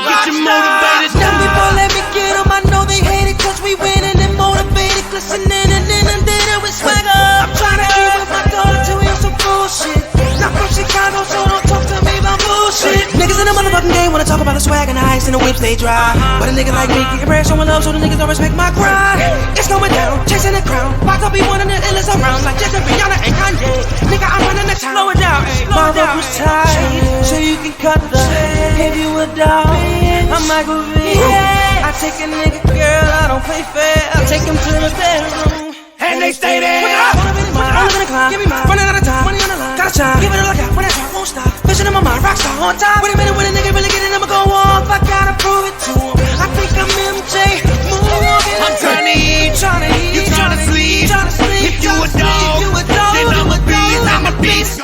get you motivated. Young people, let me get them. I know they hate it cause we winning and motivated. Glistening and inundated with swagger. I'm trying to keep with my daughter till we on some bullshit. Not from Chicago, so don't talk to me about bullshit. Niggas in the motherfucking game wanna talk about the swag and the ice and the whips they dry. But a nigga like me getting bread, showing love, so the niggas don't respect my grind. It's going down, chasing the crown. About to be one of the illest around, like Jesse, Rihanna, and Kanye. Nigga, I'm running the town. Slow it down, My vocals tight, so you can cut the. If you a dog, I'm Michael V. I take a nigga, girl, I don't play fair. I take him to the bedroom, and they stay there. I'm living a climb, give me mine, running out of time, money on the line, gotta shine, give it a look out, when I try, won't stop. Vision in my mind, rockstar on top. Wait a minute, when a nigga really get it, I'ma go off. I gotta prove it to him. I think I'm MJ. I'm trying to eat, you trying to sleep. If you a dog, then I'm a beast, I'm a beast.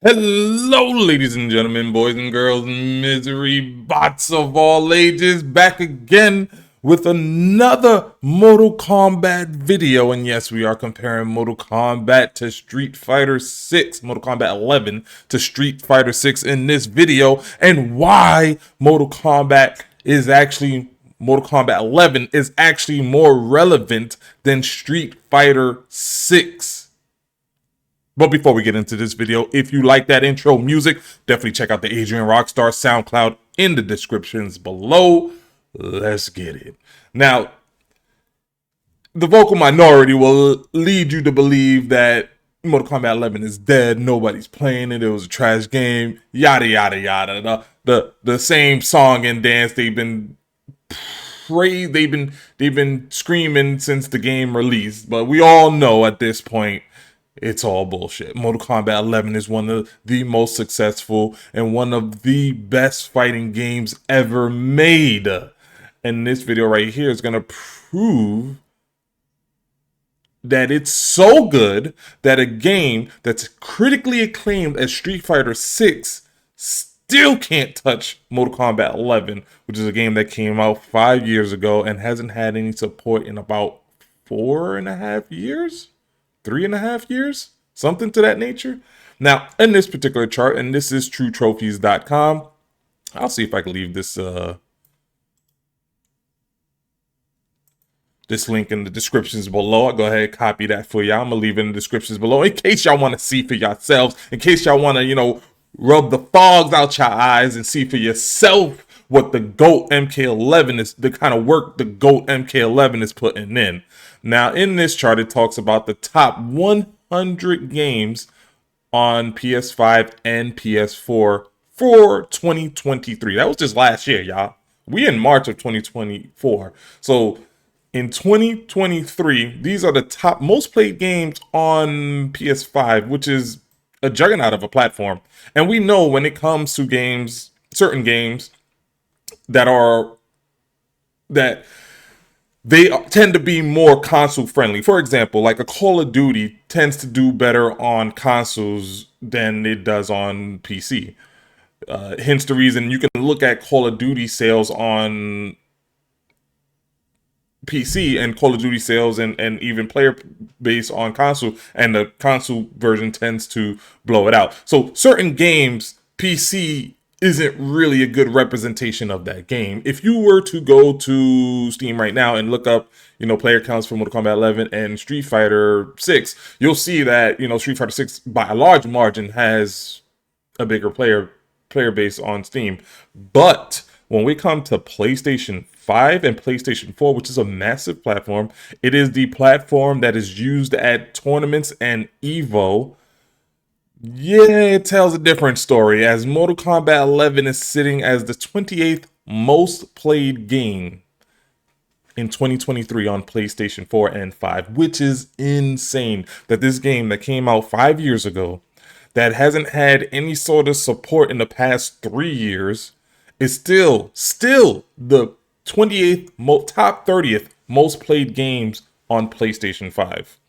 Hello, ladies and gentlemen, boys and girls, misery bots of all ages, back again with another Mortal Kombat video. And yes, we are comparing Mortal Kombat to Street Fighter 6, Mortal Kombat 11 to Street Fighter 6 in this video, and why Mortal Kombat 11 is actually more relevant than Street Fighter 6. But before we get into this video, if you like that intro music, definitely check out the Adrian Rockstar SoundCloud in the descriptions below. Let's get it. Now, the vocal minority will lead you to believe that Mortal Kombat 11 is dead, nobody's playing it, it was a trash game, yada yada yada. The same song and dance they've been screaming since the game released, but we all know at this point it's all bullshit. Mortal Kombat 11 is one of the most successful and one of the best fighting games ever made. And this video right here is going to prove that it's so good that a game that's critically acclaimed as Street Fighter 6 still can't touch Mortal Kombat 11, which is a game that came out 5 years ago and hasn't had any support in about 4.5 years? 3.5 years, something to that nature. Now, in this particular chart, and this is TrueTrophies.com, I'll see if I can leave this this link in the descriptions below. I'll go ahead and copy that for y'all. I'm gonna leave it in the descriptions below in case y'all want to see for yourselves, in case y'all want to, rub the fogs out your eyes and see for yourself what the GOAT MK11 is, the kind of work the GOAT MK11 is putting in. Now, in this chart, it talks about the top 100 games on PS5 and PS4 for 2023. That was just last year, y'all. We in March of 2024. So in 2023, these are the top most played games on PS5, which is a juggernaut of a platform. And we know when it comes to games, certain games that they tend to be more console friendly. For example, like a Call of Duty tends to do better on consoles than it does on PC. Hence the reason you can look at Call of Duty sales on PC and Call of Duty sales and even player base on console, and the console version tends to blow it out. So certain games, PC isn't really a good representation of that game. If you were to go to Steam right now and look up, player counts for Mortal Kombat 11 and Street Fighter 6, you'll see that, Street Fighter 6 by a large margin has a bigger player base on Steam. But when we come to PlayStation 5 and PlayStation 4, which is a massive platform, it is the platform that is used at tournaments and EVO. Yeah, it tells a different story, as Mortal Kombat 11 is sitting as the 28th most played game in 2023 on PlayStation 4 and 5, which is insane that this game that came out 5 years ago, that hasn't had any sort of support in the past 3 years, is still the 28th, top 30th most played games on PlayStation 5.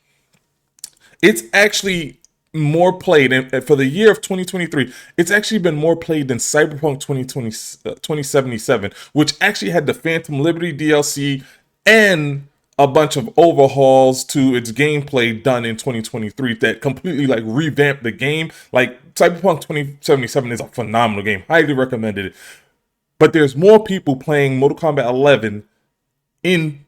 It's actually more played, and for the year of 2023, it's actually been more played than Cyberpunk 2077, which actually had the Phantom Liberty DLC and a bunch of overhauls to its gameplay done in 2023 that completely revamped the game. Cyberpunk 2077 is a phenomenal game, highly recommended it. but there's more people playing Mortal Kombat 11 in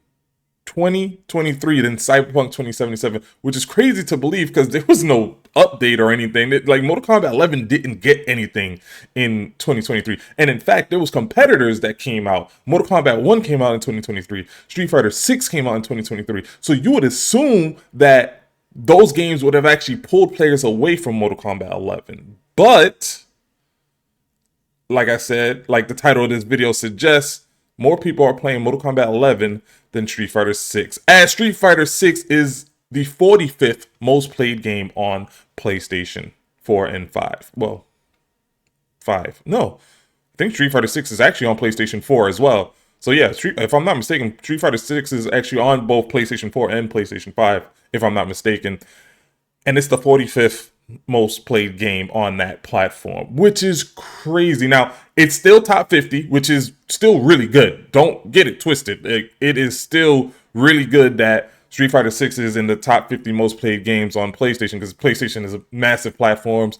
2023 than Cyberpunk 2077, which is crazy to believe because there was no update or anything. Like Mortal Kombat 11 didn't get anything in 2023, and in fact, there was competitors that came out. Mortal Kombat 1 came out in 2023. Street Fighter 6 came out in 2023. So you would assume that those games would have actually pulled players away from Mortal Kombat 11, but like I said, like the title of this video suggests, more people are playing Mortal Kombat 11 than Street Fighter 6. As Street Fighter 6 is the 45th most played game on PlayStation 4 and 5. Well, 5. No. I think Street Fighter 6 is actually on PlayStation 4 as well. So yeah, if I'm not mistaken, Street Fighter 6 is actually on both PlayStation 4 and PlayStation 5, if I'm not mistaken. And it's the 45th most played game on that platform, which is crazy. Now, it's still top 50, which is still really good. Don't get it twisted. It is still really good that Street Fighter 6 is in the top 50 most played games on PlayStation, because PlayStation is a massive platform,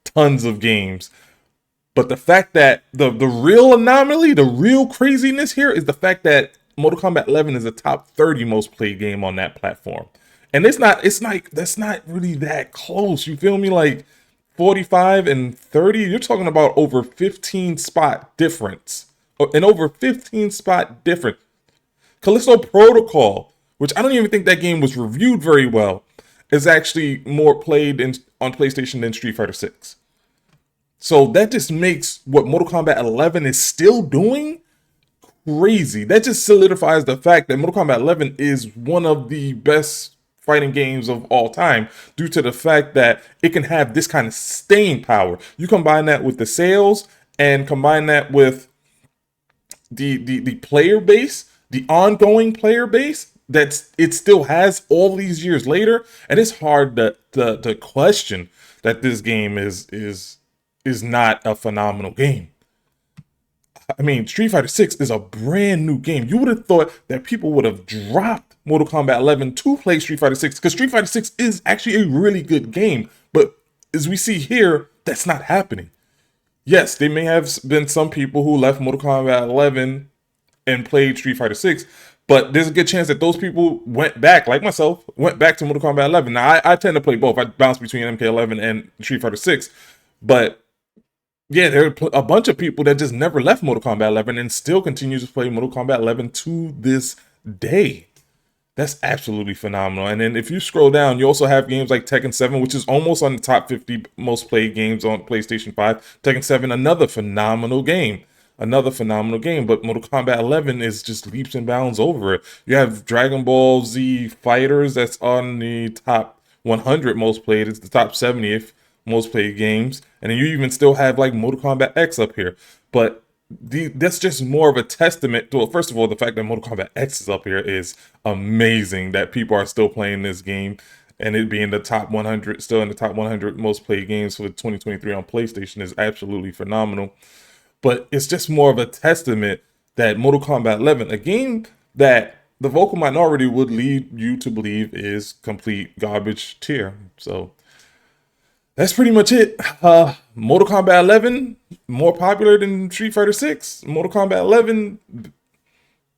tons of games. But the fact that the real anomaly, the real craziness here is the fact that Mortal Kombat 11 is a top 30 most played game on that platform. And it's like, that's not really that close. You feel me? Like 45 and 30, you're talking about over 15 spot difference. An over 15 spot difference. Callisto Protocol, which I don't even think that game was reviewed very well, is actually more played on PlayStation than Street Fighter 6. So that just makes what Mortal Kombat 11 is still doing crazy. That just solidifies the fact that Mortal Kombat 11 is one of the best fighting games of all time, due to the fact that it can have this kind of staying power. You combine that with the sales and combine that with the player base, the ongoing player base that it still has all these years later, and it's hard to question that this game is not a phenomenal game. I mean, Street Fighter 6 is a brand new game. You would have thought that people would have dropped Mortal Kombat 11 to play Street Fighter 6, because Street Fighter 6 is actually a really good game. But as we see here, that's not happening. Yes, there may have been some people who left Mortal Kombat 11 and played Street Fighter 6, but there's a good chance that those people went back, like myself, went back to Mortal Kombat 11. Now, I tend to play both. I bounce between MK11 and Street Fighter 6, but yeah, there are a bunch of people that just never left Mortal Kombat 11 and still continue to play Mortal Kombat 11 to this day. That's absolutely phenomenal. And then if you scroll down, you also have games like Tekken 7, which is almost on the top 50 most played games on PlayStation 5. Tekken 7, another phenomenal game. Another phenomenal game. But Mortal Kombat 11 is just leaps and bounds over it. You have Dragon Ball Z Fighters that's on the top 100 most played. It's the top 70th most played games, and then you even still have like Mortal Kombat X up here. But that's just more of a testament to, well, first of all, the fact that Mortal Kombat X is up here is amazing, that people are still playing this game, and it being the top 100, still in the top 100 most played games for 2023 on PlayStation is absolutely phenomenal. But it's just more of a testament that Mortal Kombat 11, a game that the vocal minority would lead you to believe is complete garbage tier. So that's pretty much it. Mortal Kombat 11, more popular than Street Fighter 6. Mortal Kombat 11,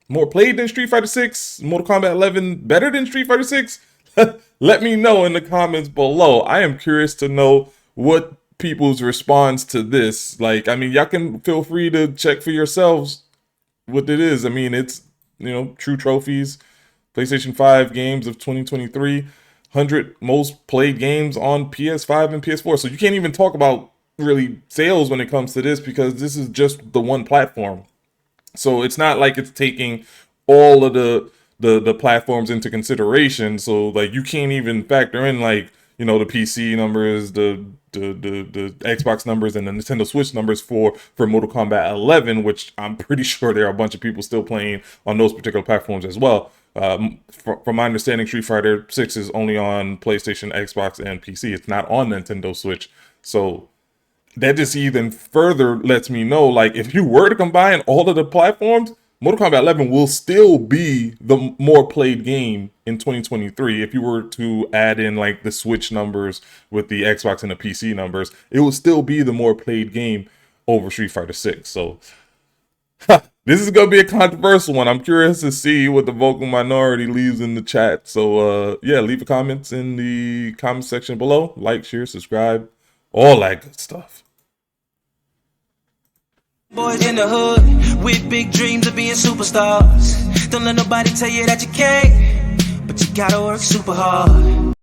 more played than Street Fighter 6. Mortal Kombat 11, better than Street Fighter 6. Let me know in the comments below. I am curious to know what people's response to this. Like, I mean, y'all can feel free to check for yourselves what it is. I mean, it's, you know, True Trophies, PlayStation 5 games of 2023. 100 most played games on PS5 and PS4. So you can't even talk about really sales when it comes to this, because this is just the one platform. So it's not like it's taking all of the platforms into consideration. So like you can't even factor in, like, you know, the PC numbers, the Xbox numbers, and the Nintendo Switch numbers for Mortal Kombat 11, which I'm pretty sure there are a bunch of people still playing on those particular platforms as well. From my understanding, Street Fighter 6 is only on PlayStation, Xbox, and PC. It's not on Nintendo Switch. So that just even further lets me know, like, if you were to combine all of the platforms, Mortal Kombat 11 will still be the more played game in 2023. If you were to add in like the Switch numbers with the Xbox and the PC numbers, it will still be the more played game over Street Fighter 6. So This is gonna be a controversial one. I'm curious to see what the vocal minority leaves in the chat. So yeah, leave your comments in the comment section below. Like, share, subscribe, all that good stuff. Boys in the hood with big dreams of being superstars. Don't let nobody tell you that you can't, but you gotta work super hard.